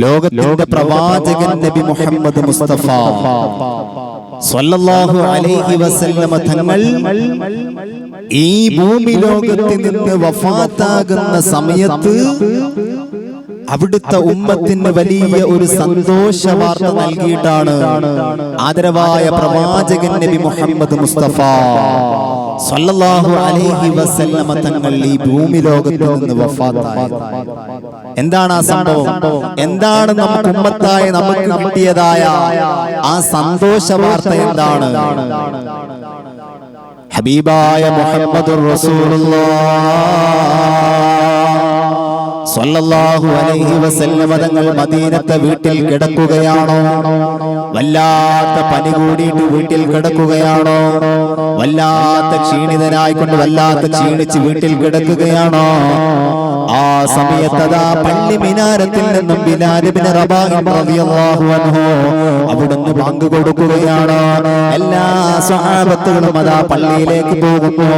ലോകത്തിന്റെ പ്രവാചകൻ നബി മുഹമ്മദ് മുസ്തഫ സ്വല്ലല്ലാഹു അലൈഹി വസല്ലമ തങ്ങൾ ഈ ഭൂമി ലോകത്തിൽ നിന്ന് വഫാത്താകുന്ന സമയത്ത് അവിടുത്തെ ഉമ്മത്തിന് വലിയ ഒരു സന്തോഷ വാർത്ത നൽകിയിട്ടാണ് ആദരവായ പ്രവാചകൻ നബി മുഹമ്മദ് മുസ്തഫ സ്വല്ലല്ലാഹു അലൈഹി വസല്ലമ തങ്ങൾ ഈ ഭൂമി ലോകത്തിൽ നിന്ന് വഫാത്തായത്. എന്താണ് ആ സംഭവം? എന്താണ് നമുക്ക് ഉമ്മത്തായ നമുക്ക് കിട്ടിയതായ ആ സന്തോഷ വാർത്ത എന്താണ്? ഹബീബായ മുഹമ്മദുർ റസൂലുള്ളാഹ് സ്വല്ലല്ലാഹു അലൈഹി വസല്ലമ തങ്ങൾ മദീനത്തെ വീട്ടിൽ കിടക്കുകയാണോ? വല്ലാത്ത പനി കൂടിയിട്ട് വീട്ടിൽ കിടക്കുകയാണോ? വല്ലാത്ത ക്ഷീണിതനായിക്കൊണ്ട് വല്ലാത്ത ക്ഷീണിച്ച് വീട്ടിൽ കിടക്കുകയാണോ? ആ സമയത്തതാ പള്ളി മിനാരത്തിൽ നിന്നും ബിലാൽ ഇബ്നു റബാഹ് റളിയല്ലാഹു അൻഹു അവിടുന്ന് ബാങ്ക് കൊടുക്കുകയാണ്. എല്ലാ സ്വഹാബത്തുകളും അതാ പള്ളിയിലേക്ക് പോകുന്നു.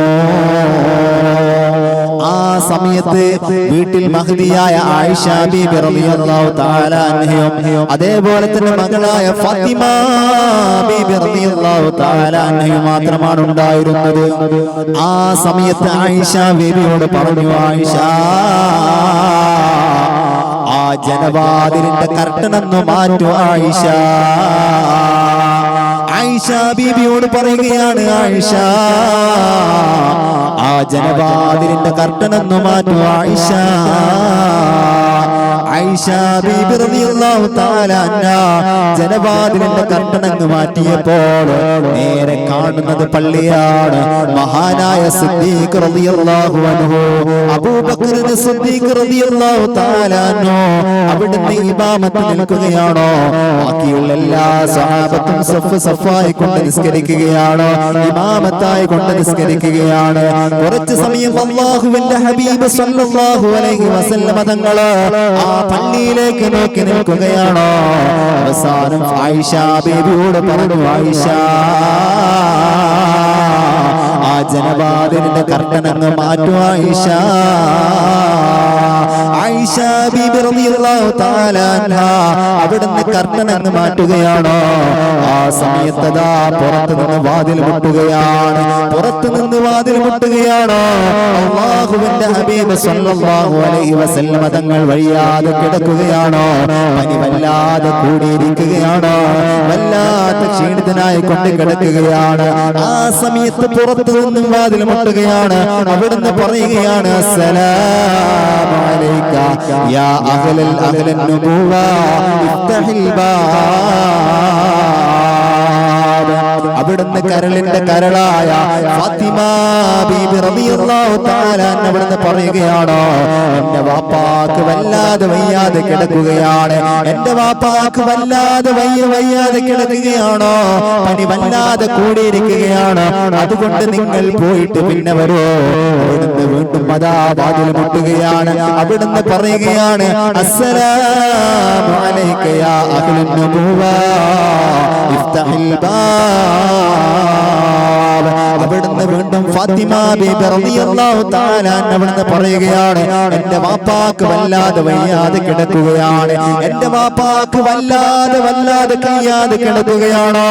ആ സമയത്ത് വീട്ടിൽ മഹ്ദിയായ ആയിഷ ബീബി റളിയല്ലാഹു തആല അൻഹയും അതേപോലെ തന്നെ മകളായ ഫാത്തിമ ബീബി റളിയല്ലാഹു തആല അൻഹയും മാത്രമാണ് ഉണ്ടായിരുന്നത്. ആ സമയത്ത് ആയിഷ ബീബിയോട് പറഞ്ഞു, ആയിഷ, ആ ജനവാതിലിന്റെ കർട്ടനൊന്ന് മാറ്റൂ ആയിഷ. ആയിഷ ബീബിയോട് പറയുകയാണ്, ആയിഷ, ആ ജനവാതിലിന്റെ കർട്ടനൊന്ന് മാറ്റൂ ആയിഷ. ആയിഷ ബീബി റളിയല്ലാഹു തആല അൻഹ ജനവാതിലിന്റെ കർട്ടനങ്ങ് മാറ്റിയപ്പോൾ നേരെ കാണുന്നത് പള്ളിയാണ്. മഹാനായ സിദ്ദീഖ് റളിയല്ലാഹു അൻഹു, അബൂബക്കർ സിദ്ദീഖ് റളിയല്ലാഹു തആല അൻഹു അവിടുന്ന് ഇമാമത്ത് നിൽക്കുകയാണോ? ബാക്കിയുള്ള എല്ലാ സ്വഹാബത്തും സഫ് സഫായി കൊണ്ട് നിസ്കരിക്കുകയാണ്, ഇമാമത്തായി കൊണ്ട് നിസ്കരിക്കുകയാണ്. കുറച്ച് സമയം അല്ലാഹുവിന്റെ ഹബീബ് സ്വല്ലല്ലാഹു അലൈഹി വസല്ലമ തങ്ങൾ ആ പള്ളിയിലേക്ക് നോക്കി നിൽക്കുകയാണോ? അവസാനം ആയിഷ ബീബിയോട് പറഞ്ഞു, ആയിഷ, ആ ജനവാതിലിന്റെ കർട്ടനങ്ങ് മാറ്റൂ ആയിഷ. ആയിഷ ബീബി റളിയല്ലാഹു തആല അൻഹ അവിടുന്ന് കർട്ടനങ്ങ് മാറ്റുകയാണോ? ആ സമയത്തതാ പുറത്തു നിന്ന് വാതിൽ മുട്ടുകയാണ്. പുറത്തു നിന്ന് വാതിൽ മുട്ടുകയാണോ? അല്ലാഹുവിന്റെ ഹബീബ് സ്വല്ലല്ലാഹു അലൈഹി വസല്ലമ തങ്ങൾ വഴിയാതെ കിടക്കുകയാണോ? പനി വല്ലാതെ കൂടിയിരിക്കുകയാണോ? വല്ലാത്ത ക്ഷീണിതനായി കൊണ്ട് കിടക്കുകയാണ്. ആ സമയത്ത് പുറത്തു നിന്നും വാതിൽ മുട്ടുകയാണ്. അവിടുന്ന് പറയുകയാണ്, അസ്സലാമു അലൈക യാ അഹ്ലൽ നുബുവ ഇഫ്തഹിൽ ബാബ്. അവിടുന്ന് കരളിന്റെ കരളായ ഫാത്തിമ ബീബി റളിയല്ലാഹു തആല അവിടുന്ന് പറയുകയാണോ, എന്റെ വാപ്പാക്ക് വല്ലാതെ വയ്യാതെ കിടക്കുകയാണ്, എന്റെ വാപ്പാക്ക് വല്ലാതെ വയ്യാതെ കിടക്കുകയാണോ? പനി വല്ലാതെ കൂടിയിരിക്കുകയാണ്. അതുകൊണ്ട് നിങ്ങൾ പോയിട്ട് പിന്നെ വരൂ. അവിടുന്ന് വീണ്ടും അതാ വാതിൽ മുട്ടുകയാണ്. അവിടുന്ന് പറയുകയാണ്, അസ്സലാമു അലൈക യാ അഹ്ലൻ നുബുവ ഇഫ്തഹിൽ ബാബ്. അവിടുന്ന് വീണ്ടും ഫാത്തിമ ബീബി റളിയല്ലാഹു തആല അവിടുന്ന് പറയുകയാണ്, എന്റെ വാപ്പാക്ക് വല്ലാതെ വയ്യാതെ കിടക്കുകയാണ്, എന്റെ വാപ്പാക്ക് വല്ലാതെ കഴിയാതെ കിടക്കുകയാണോ?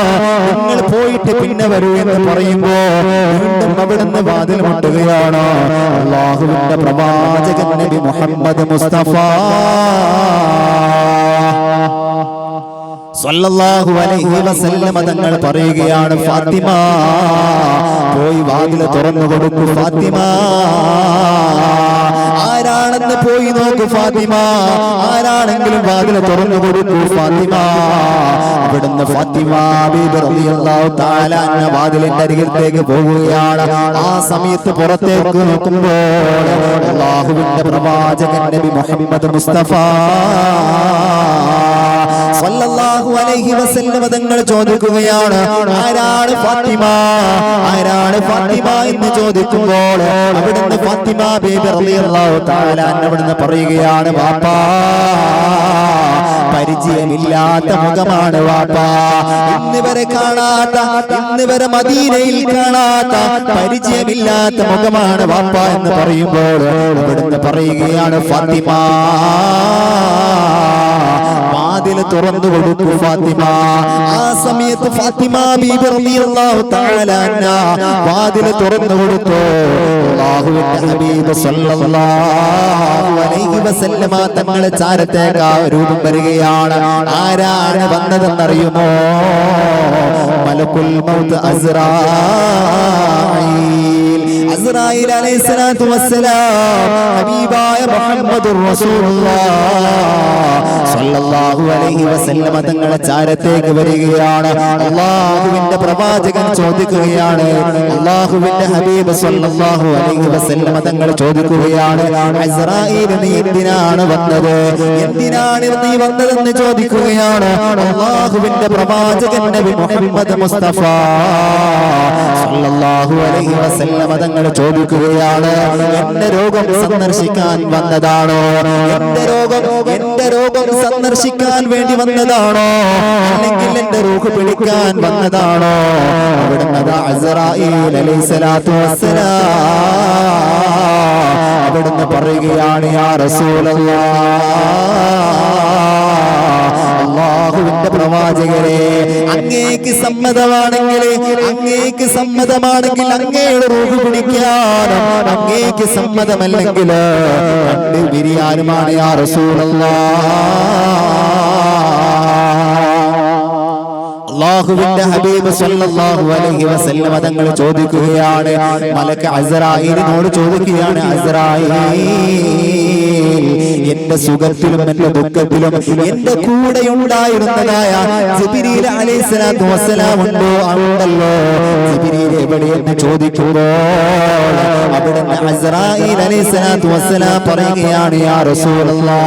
നിങ്ങൾ പോയിട്ട് പിന്നെ വരൂ എന്ന് പറയുമ്പോ വീണ്ടും അവിടുന്ന് വാതിൽ മുട്ടുകയാണോ? അല്ലാഹുവിന്റെ പ്രവാചകൻ നബി മുഹമ്മദ് മുസ്തഫ സ്വല്ലല്ലാഹു അലൈഹി വസല്ലമ തങ്ങൾ പറയുകയാണ്, ഫാത്തിമ, പോയി വാതിൽ തുറന്നു കൊടുക്കൂ ഫാത്തിമ. ആരാണെന്ന് പോയി നോക്കൂ ഫാത്തിമ, ആരാണെങ്കിലും വാതിൽ തുറന്നു കൊടുക്കൂ ഫാത്തിമ. അവിടുന്ന് ഫാത്തിമ ബീബി റളിയല്ലാഹു തആല അൻഹ വാതിലിന്റെ അരികിലേക്ക് പോവുകയാണ്. ആ സമയത്ത് പുറത്തേക്ക് നോക്കുമ്പോൾ അല്ലാഹുവിന്റെ പ്രവാചകൻ നബി മുഹമ്മദ് മുസ്തഫ സ്വല്ലല്ലാഹു അലൈഹി വസല്ലമ തങ്ങൾ ചോദിക്കുകയാണ്, ആരാണ് ഫാത്തിമ, ആരാണ് ഫാത്തിമ എന്ന് ചോദിക്കുമ്പോൾ അവിടുന്ന് ഫാത്തിമ ബീബി റളിയല്ലാഹു തആല അവിടുന്ന് പറയുകയാണ്, വാപ്പാ, പരിചയമില്ലാത്ത മുഖമാണ് വാപ്പാ, ഇന്ന് വരെ കാണാത്ത, ഇന്ന് വരെ മദീനയിൽ കാണാത്ത പരിചയമില്ലാത്ത മുഖമാണ് വാപ്പാ എന്ന് പറയുമ്പോൾ അവിടുന്ന് പറയുകയാണ്, ഫാത്തിമ, തുറന്നു കൊടുത്തു ഫാത്തിമ. ആ സമയത്ത് ഫാത്തിമ ബീബി റളിയല്ലാഹു തആല അൻഹാ വാതിൽ തുറന്നു കൊടുത്തു. അല്ലാഹുവിന്റെ ഹബീബ് സല്ലല്ലാഹു അലൈഹി വസല്ലമ തങ്ങളെ ചാരത്തേക്ക് രൂപം വരികയാണ്. ആരാണ് വന്നതെന്നറിയുമോ? മലക്കുൽ മൗത്ത് അസ്റായീൽ അലൈഹിസ്സലാത്തു വസ്സലാം ഹബീബായ മുഹമ്മദുർ റസൂലുള്ളാഹ് സല്ലല്ലാഹു അലൈഹി വസല്ലമ തങ്ങളെ ചാരത്തേക്ക് വരികയാണ്. അല്ലാഹുവിന്റെ പ്രവാചകൻ ചോദിക്കുകയാണ്, അല്ലാഹുവിന്റെ ഹബീബ് സല്ലല്ലാഹു അലൈഹി വസല്ലമ തങ്ങൾ ചോദിക്കുകയാണ്, അസ്റായീൽ നീ എന്തിനാണ് വന്നത്? എന്തിനാണ് നീ വന്നതെന്ന് ചോദിക്കുകയാണ്. അല്ലാഹുവിന്റെ പ്രവാചകൻ നബി മുഹമ്മദ് മുസ്തഫ സല്ലല്ലാഹു അലൈഹി വസല്ലമ തങ്ങൾ ചോദിക്കുകയാണ്, എന്റെ രോഗം സന്ദർശിക്കാൻ വന്നതാണോ? എന്റെ രോഗം സന്ദർശിക്കാൻ വേണ്ടി വന്നതാണോ? അല്ലെങ്കിൽ എന്റെ റൂഹ് പിടിക്കാൻ വന്നതാണോ? അവിടുന്ന് അസ്റായീൽ അലൈഹിസ്സലാത്തു വസ്സലാം അവിടുന്ന് പറയുകയാണ്, യാ റസൂലല്ലാഹ്, അല്ലാഹുവിന്റെ പ്രവാചകരെ, അങ്ങേക്ക് സമ്മതമാണെങ്കിൽ അങ്ങയുടെ റൂഹ് പിടിക്കാനും അങ്ങേക്ക് സമ്മതമല്ലെങ്കിൽ കണ്ട് പിരിയാനുമാണ് യാ റസൂലല്ലാഹ്. അല്ലാഹുവിന്റെ ഹബീബ് സല്ലല്ലാഹു അലൈഹി വസല്ലം തങ്ങൾ ചോദിക്കുകയാണ്, മലക്ക് അസ്റായീലിനോട് ചോദിക്കുകയാണ്, അസ്റായീൽ, എന്റെ സുഖത്തിലും എന്റെ ദുഃഖത്തിലും എന്റെ കൂടെ ഉണ്ടായിരുന്നതായ ജിബ്രീൽ അലൈഹിസ്സലാത്തു വസ്സലാം ഉണ്ടല്ലോ? ജിബ്രീൽ എവിടെയെന്ന് ചോദിക്കുമ്പോൾ അവിടുന്ന് അസ്റായീൽ അലൈഹിസ്സലാത്തു വസ്സലാം പറയുകയാണ്, യാ റസൂലല്ലാഹ്,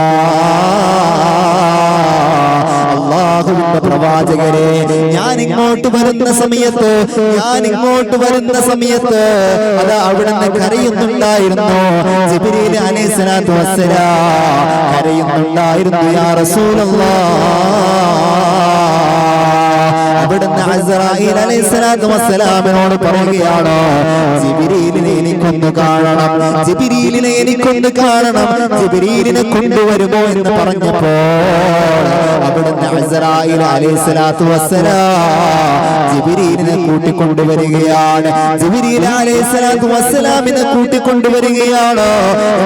അല്ലാഹുവിന്റെ പ്രവാചകരെ, ഞാൻ ഇങ്ങോട്ട് വരുന്ന സമയത്ത് അതാ അവിടുന്ന് കരയുന്നുണ്ടായിരുന്നു. ജിബ്രീൽ അലൈഹിസ്സലാത്തു വസ്സലാം കരയുന്നുണ്ടായിരുന്നു. യാ റസൂലല്ലാഹ്, അവിടുന്ന് അസ്റായീൽ അലൈഹിസ്സലാത്തു വസ്സലാമിനോട് പറയുകയാണ്, ജിബ്രീലിനെ എനിക്കൊന്ന് കാണണം, ജിബ്രീലിനെ കൊണ്ടുവരുമോ എന്ന് പറഞ്ഞപ്പോൾ അവിടുന്ന് അസ്റായീൽ അലൈഹിസ്സലാത്തു വസ്സലാം ജിബ്രീലിനെ കൂട്ടിക്കൊണ്ടുവരികയാണ്. ജിബ്രീൽ അലൈഹിസ്സലാത്തു വസ്സലാമിനെ കൂട്ടിക്കൊണ്ടുവരികയാണ്.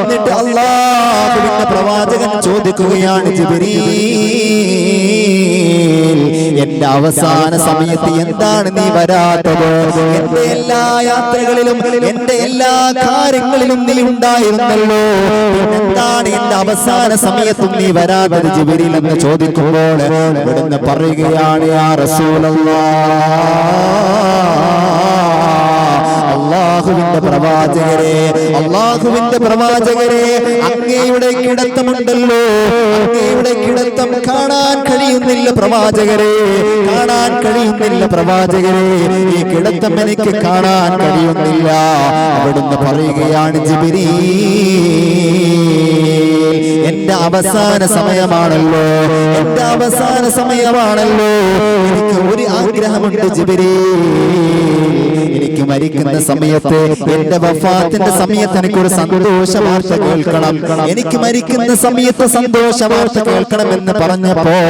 എന്നിട്ട് അല്ലാഹുവിന്റെ പ്രവാചകൻ ചോദിക്കുകയാണ്, ജിബ്രീൽ, എന്റെ അവസാന സമയത്ത് എന്താണ് നീ വരാത്തത്? എന്റെ എല്ലാ യാത്രകളിലും എന്റെ എല്ലാ കാര്യങ്ങളിലും നീ ഉണ്ടായിരുന്നല്ലോ, എന്താണ് എന്റെ അവസാന സമയത്തും നീ വരാത്തത് ജിബ്രീൽ എന്ന് ചോദിക്കുമ്പോൾ ഇവിടുന്ന് പറയുകയാണ്, യാ റസൂലല്ലാഹ്, അല്ലാഹുവിന്റെ പ്രവാചകരെ, അങ്ങയുടെ കിടത്തമുണ്ടല്ലോ, അങ്ങയുടെ കിടത്തം കാണാൻ കഴിയുന്നില്ല പ്രവാചകരെ, ഈ കിടത്തം എനിക്ക് കാണാൻ കഴിയുന്നില്ല. അവിടുന്ന് പറയുകയാണ്, ജിബ്രീൽ, എന്റെ അവസാന സമയമാണല്ലോ, എനിക്ക് ഒരു ആഗ്രഹമുണ്ട് ജിബ്രീൽ, എനിക്ക് മരിക്കുന്ന സമയത്ത്, എന്റെ വഫാത്തിന്റെ സമയത്ത് എനിക്കൊരു സന്തോഷ വാർത്ത കേൾക്കണം, എനിക്ക് മരിക്കുന്ന സമയത്ത് സന്തോഷ വാർത്ത കേൾക്കണം എന്ന് പറഞ്ഞപ്പോൾ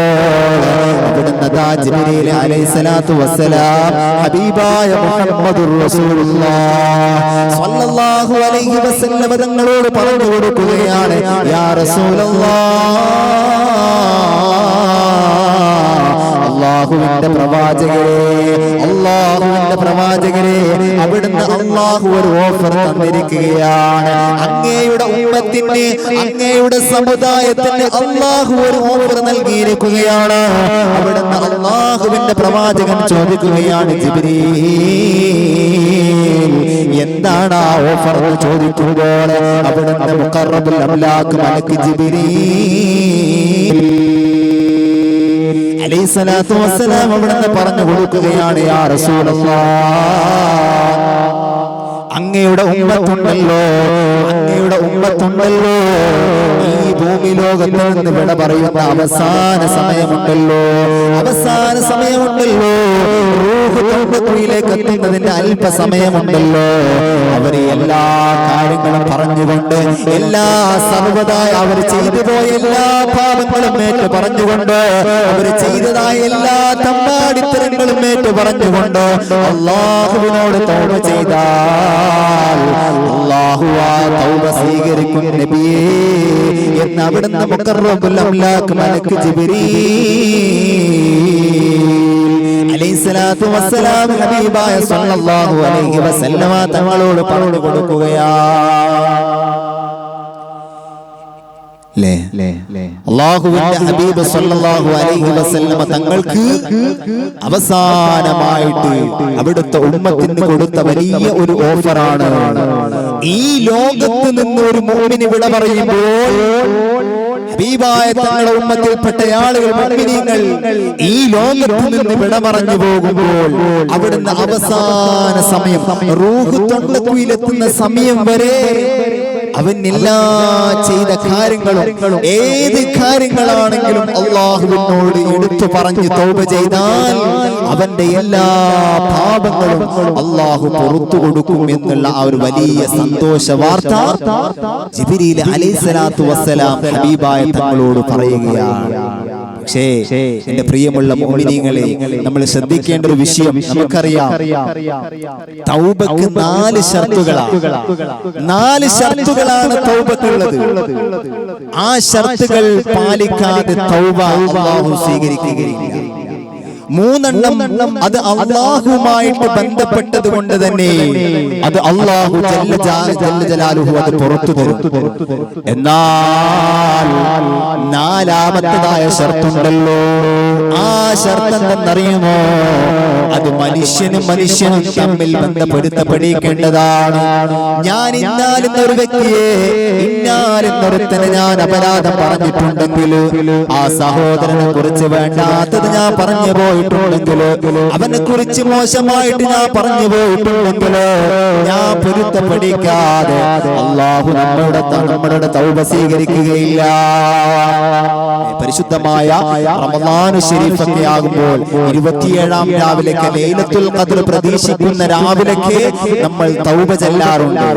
അവിടുന്ന് ജിബ്രീൽ അലൈഹിസ്സലാത്തു വസ്സലാം ഹബീബായ മുഹമ്മദുർ റസൂലുള്ളാഹ് സ്വല്ലല്ലാഹു അലൈഹി വസല്ലം തങ്ങളോട് പറഞ്ഞു കൊടുക്കുകയാണ്, യാ റസൂലല്ലാഹ്, അല്ലാഹുവിന്റെ പ്രവാചകരെ, അവിടുന്ന് അല്ലാഹു ഒരു ഓഫർ തന്നിരിക്കുകയാണ്. അങ്ങയുടെ ഉമ്മത്തിന്, അങ്ങയുടെ സമുദായത്തിന് അല്ലാഹു ഒരു ഓഫർ നൽകിയിരിക്കുകയാണ്. അവിടുന്ന് അല്ലാഹുവിന്റെ പ്രവാചകൻ ചോദിക്കുകയാണ്, ജിബ്രീൽ, എന്താണ് ആ ഓഫർ എന്ന് ചോദിക്കുമ്പോൾ അവിടുന്ന് മുഖറബുൽ അംലാഖ് മലക്ക് ജിബ്രീൽ അലൈഹിസ്സലാത്തു വസ്സലാം അവിടുന്ന് പറഞ്ഞു കൊടുക്കുകയാണ്, യാ റസൂലല്ലാഹ്, അങ്ങയുടെ ഉമ്മത്തുണ്ടല്ലോ, അങ്ങയുടെ ഉമ്മത്തുണ്ടല്ലോ, ഈ ഭൂമി ലോകത്ത് നിന്ന് വിട പറയുന്ന അവസാന സമയമുണ്ടല്ലോ, അവസാന സമയമുണ്ടല്ലോ, റൂഹ് തൊണ്ടക്കുഴിയിലേക്ക് എത്തുന്നതിന്റെ അല്പസമയമുണ്ടല്ലോ. അവരെ എല്ലാ കാര്യങ്ങളും പറഞ്ഞുകൊണ്ട്, എല്ലാ സർവ്വതായ അവർ ചെയ്തു പോയ എല്ലാ പാപങ്ങളും ഏറ്റു പറഞ്ഞുകൊണ്ട്, അവർ ചെയ്തതായ എല്ലാ തമ്പാടിത്തരങ്ങളും ഏറ്റു പറഞ്ഞുകൊണ്ട് അല്ലാഹുവിനോട് തൗബ ചെയ്താൽ അല്ലാഹു ആ തൗബ സ്വീകരിക്കും നബിയേ എന്ന് അവിടുന്ന് മുഖറബുൽ അംലാക്ക് മലക്ക് ജിബ്രീൽ അലൈഹിസ്സലാത്തു വസ്സലാം ഹബീബായ സ്വല്ലല്ലാഹു അലൈഹി വസല്ലമ തങ്ങളോട് പറഞ്ഞു കൊടുക്കുകയാണ്. അല്ലാഹുവിന്റെ ഹബീബ് സ്വല്ലല്ലാഹു അലൈഹി വസല്ലമ തങ്ങൾക്ക് അവസാനമായിട്ട് അവിടുത്തെ ഉമ്മത്തിന് കൊടുത്ത വലിയ ഒരു ഓഫറാണ്. ഈ ലോകത്ത് നിന്ന് ഒരു മുഅ്മിന് വിട പറയുമ്പോൾ, ഹബീബായ തങ്ങളുടെ ഉമ്മത്തിൽപ്പെട്ട ആളുകൾ മുഅ്മിനീങ്ങൾ ഈ ലോകത്ത് നിന്ന് വിട പറഞ്ഞു പോകുമ്പോൾ അവിടുന്ന് അവസാന സമയം റൂഹ് തൊണ്ടക്കുഴിയിലെത്തുന്ന സമയം വരെ അവൻ എല്ലാ ചെയ്ത കാര്യങ്ങളും, ഏത് കാര്യങ്ങളാണെങ്കിലും അല്ലാഹുവിനോട് എടുത്തു പറഞ്ഞ് തൗബ ചെയ്താൽ അവന്റെ എല്ലാ പാപങ്ങളും അല്ലാഹു പുറത്തു കൊടുക്കും എന്നുള്ള ആ ഒരു വലിയ സന്തോഷ വാർത്ത ജിബ്രീൽ അലൈഹിസ്സലാത്തു വസ്സലാം ഹബീബായ തങ്ങളോട് പറയുകയാണ്. പക്ഷേ എന്റെ പ്രിയമുള്ള മുഅ്മിനീങ്ങളെ, നമ്മൾ ശ്രദ്ധിക്കേണ്ട ഒരു വിഷയം നമുക്കറിയാം. തൗബക്ക് 4 ഷർത്തുകളാണ്. 4 ഷർത്തുകളാണ് തൗബക്കുള്ളത്. ആ ഷർത്തുകൾ പാലിക്കാതെ തൗബ അല്ലാഹു സ്വീകരിക്കുകയില്ല. 3 എണ്ണം അത് അല്ലാഹുവുമായിട്ട് ബന്ധപ്പെട്ടത് കൊണ്ട് തന്നെ അത് അല്ലാഹു ജല്ല ജലാലുഹു അത് പുറത്തു തരും. എന്നാൽ 4ാമത്തേതായ ഷർത്തുണ്ടല്ലോ, ആ ഷർത്ത് എന്തെന്നറിയുമോ? അത് മനുഷ്യനും തമ്മിൽ ബന്ധപ്പെടുത്തപ്പെടേണ്ടതാണ്. ഞാൻ ഇന്നാലെന്നൊരു വ്യക്തിയെ, ഇന്നാലെന്നൊരുത്തനെ ഞാൻ അപരാധം പറഞ്ഞിട്ടുണ്ടെങ്കിൽ, ആ സഹോദരനെ കുറിച്ച് വേണ്ടാത്തത് ഞാൻ പറഞ്ഞു പോയിട്ടുണ്ടെങ്കിലോ, അവനെ കുറിച്ച് മോശമായിട്ട് ഞാൻ പറഞ്ഞു പോയിട്ടുണ്ടെങ്കിലോ, ഞാൻ പൊരുത്തപ്പെടിക്കാതെ അല്ലാഹു നമ്മുടെ തൗബ സ്വീകരിക്കുകയില്ല. പരിശുദ്ധമായ റമളാൻ ശരീഫൊക്കെ ആകുമ്പോൾ 27ാം രാവിലേക്ക്, ലൈലത്തുൽ ഖദ്ർ പ്രതീക്ഷിക്കുന്ന രാവിലേക്ക് നമ്മൾ തൗബ ചെല്ലാറുണ്ട്.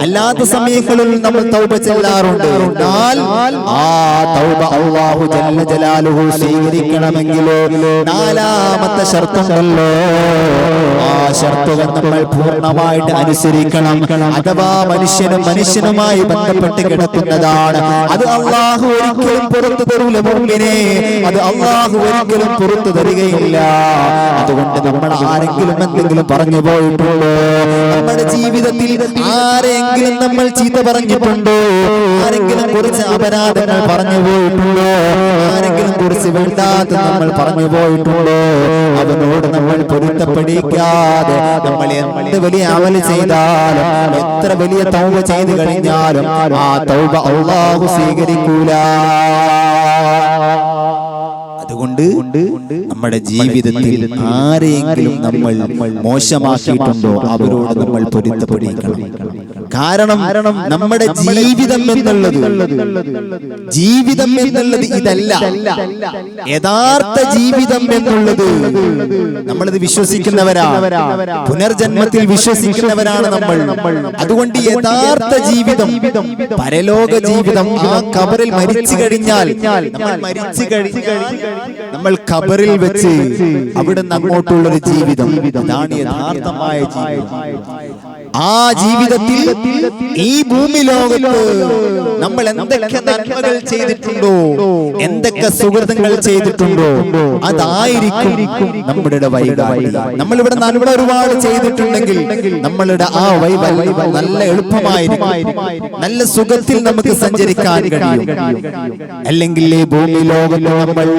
അല്ലാത്ത സമയങ്ങളിൽ നമ്മൾ തൗബ ചെല്ലാറുണ്ട്. എന്നാൽ ആ തൗബ അല്ലാഹു ജല്ല ജലാലുഹു സ്വീകരിക്കണമെങ്കിൽ 4ാമത്തെ ഷർത്തുണ്ടല്ലോ, ആ ഷർത്തുകൾ നമ്മൾ പൂർണ്ണമായിട്ട് അനുസരിക്കണം. അഥവാ മനുഷ്യനുമായി ബന്ധപ്പെട്ട് കിടക്കുന്നതാണ്. അത് അല്ലാഹു ഒരിക്കലും പുറത്തു തരൂല മുഅ്മിനേ, അത് അല്ലാഹു ഒരിക്കലും പുറത്തു തരികയില്ല. അതുകൊണ്ട് നമ്മൾ ആരെങ്കിലും എന്തെങ്കിലും പറഞ്ഞു പോയിട്ടുണ്ടോ? നമ്മുടെ ജീവിതത്തിൽ ആരെങ്കിലും നമ്മൾ ചീത്ത പറഞ്ഞിട്ടുണ്ടോ? ആരെങ്കിലും കുറിച്ച് അപരാധങ്ങൾ പറഞ്ഞു പോയിട്ടുണ്ടോ? ആരെങ്കിലും കുറിച്ച് വേണ്ടാത്ത നമ്മൾ പറഞ്ഞു പോയിട്ടുണ്ടോ? അവനോട് നമ്മൾ പൊരുത്തപ്പെടിക്കാതെ നമ്മൾ എന്ത് വലിയ അമൽ ചെയ്താലും, എത്ര വലിയ തൗബ ചെയ്തു കഴിഞ്ഞാലും ആ തൗബ അല്ലാഹു സ്വീകരിക്കൂല. അതുകൊണ്ട് നമ്മുടെ ജീവിതത്തിൽ ആരെയെങ്കിലും നമ്മൾ മോശമാക്കിയിട്ടുണ്ടോ അവരോട് നമ്മൾ പൊരുത്തപ്പെടിക്കണം. കാരണം നമ്മുടെ ജീവിതം എന്നുള്ളത് ഇതല്ല. യഥാർത്ഥ ജീവിതം എന്നുള്ളത് നമ്മളിത് വിശ്വസിക്കുന്നവരാണ്, പുനർജന്മത്തിൽ വിശ്വസിക്കുന്നവരാണ് നമ്മൾ. അതുകൊണ്ട് യഥാർത്ഥ ജീവിതം, പരലോക ജീവിതം, ആ ഖബറിൽ മരിച്ചു കഴിഞ്ഞാൽ, നമ്മൾ ഖബറിൽ വെച്ച് അവിടുന്ന് അങ്ങോട്ടുള്ളൊരു ജീവിതം, അതാണ് യഥാർത്ഥമായ ജീവിതം. ആ ജീവിതത്തിൽ ഈ ഭൂമി ലോകത്ത് നമ്മൾ എന്തൊക്കെ നന്മകൾ ചെയ്തിട്ടുണ്ടോ, എന്തൊക്കെ സുഹൃത്തുക്കൾ ചെയ്തിട്ടുണ്ടോ, അതായിരിക്കും നമ്മളുടെ വൈകാരി. നമ്മളിവിടെ നന്മ ഒരുപാട് ചെയ്തിട്ടുണ്ടെങ്കിൽ നമ്മളുടെ ആ നല്ല എളുപ്പമായിരിക്കും, നല്ല സുഖത്തിൽ നമുക്ക് സഞ്ചരിക്കാൻ കഴിയും. അല്ലെങ്കിൽ ഈ ഭൂമി ലോകത്ത് നമ്മൾ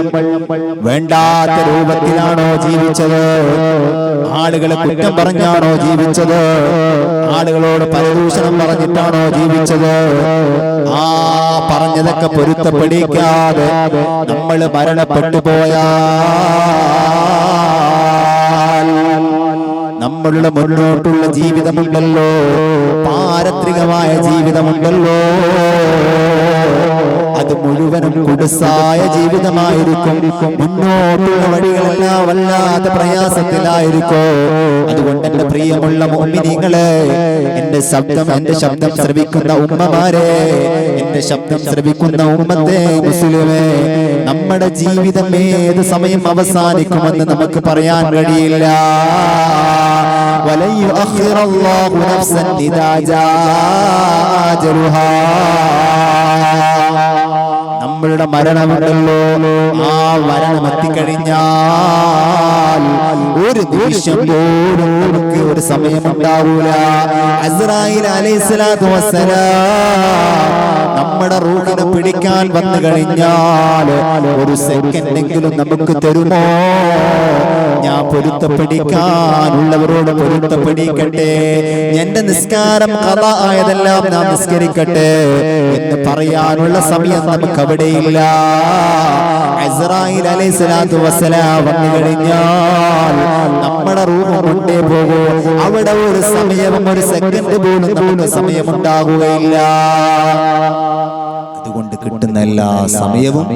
വേണ്ടാത്ത രൂപത്തിലാണോ ജീവിച്ചത്? ആളുകളെ കുറ്റം പറഞ്ഞാണോ ജീവിച്ചത്? ആളുകളോട് പരദൂഷണം പറഞ്ഞിട്ടാണോ ജീവിച്ചത്? ആ പറഞ്ഞതൊക്കെ പൊരുത്തപ്പെടിക്കാതെ നമ്മൾ മരണപ്പെട്ടു പോയാൽ നമ്മളുടെ മുന്നോട്ടുള്ള ജീവിതമുണ്ടല്ലോ, പാരത്രികമായ ജീവിതമുണ്ടല്ലോ, അത് മുഴുവനും കുടുസായ ജീവിതമായിരിക്കും. മുന്നോട്ടുള്ള വഴികളെല്ലാം വല്ലാത്ത പ്രയാസത്തിലായിരിക്കോ. അതുകൊണ്ട് എന്റെ പ്രിയമുള്ള മുഅ്മിനീങ്ങളെ, എന്റെ ശബ്ദം ശ്രവിക്കുന്ന ഉമ്മമാരെ, എന്റെ ശബ്ദം ശ്രവിക്കുന്ന ഉമ്മത്തെ മുസ്ലിമേ, നമ്മുടെ ജീവിതം ഏത് സമയം അവസാനിക്കുമെന്ന് നമുക്ക് പറയാൻ കഴിയില്ല. വലൻ യുഅഖിറല്ലാഹു നഫ്സൻ ഇദാ ജാഅ അജലുഹാ. നമ്മളുടെ മരണമുണ്ടല്ലോ, ആ മരണം എത്തിക്കഴിഞ്ഞാൽ ഒരു നിമിഷം പോലും നമുക്ക് ഒരു സമയമുണ്ടാവൂല. അസ്രായീൽ അലൈഹിസ്സലാത്തു വസ്സലാം നമ്മുടെ റൂഹിനെ പിടിക്കാൻ വന്നു കഴിഞ്ഞാൽ ഒരു സെക്കൻഡെങ്കിലും നമുക്ക് തരുമോ? ഞാൻ പൊരുത്തപ്പെടിക്കാനുള്ളവരോട് പൊരുത്തപ്പെടിക്കട്ടെ, എന്റെ നിസ്കാരം ഖളാ ആയതെല്ലാം നാം നിസ്കരിക്കട്ടെ എന്ന് പറയാനുള്ള സമയം നമുക്ക് അവിടെയില്ല. അസ്രായീൽ അലൈഹിസ്സലാത്തു വസ്സലാം വന്നു കഴിഞ്ഞാൽ നമ്മുടെ റൂഹ് കൊണ്ടേ പോകും. അവിടെ ഒരു സമയവും ഒരു സെക്കൻഡ് പോലും നമുക്ക് സമയമുണ്ടാകുകയില്ല. അതുകൊണ്ട് കിട്ടുന്ന എല്ലാ സമയവും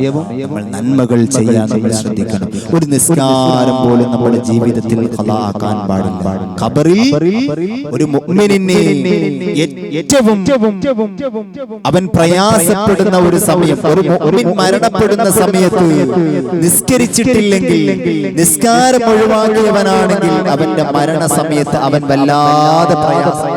നമ്മൾ നന്മകൾ ചെയ്യാൻ നമ്മൾ ശ്രദ്ധിക്കണം. ഒരു നിസ്കാരം പോലും നമ്മുടെ ജീവിതത്തിൽ ഖളാ ആക്കാൻ പാടില്ല. ഖബറിൽ ഒരു മുഅ്മിനിനെ ഏറ്റവും അവൻ പ്രയാസപ്പെടുന്ന ഒരു സമയം, ഒരു മുഅ്മിൻ മരണപ്പെടുന്ന സമയത്ത് നിസ്കരിച്ചിട്ടില്ലെങ്കിൽ, നിസ്കാരം ഒഴിവാക്കിയവനാണെങ്കിൽ അവന്റെ മരണ സമയത്ത് അവൻ വല്ലാതെ പ്രയാസം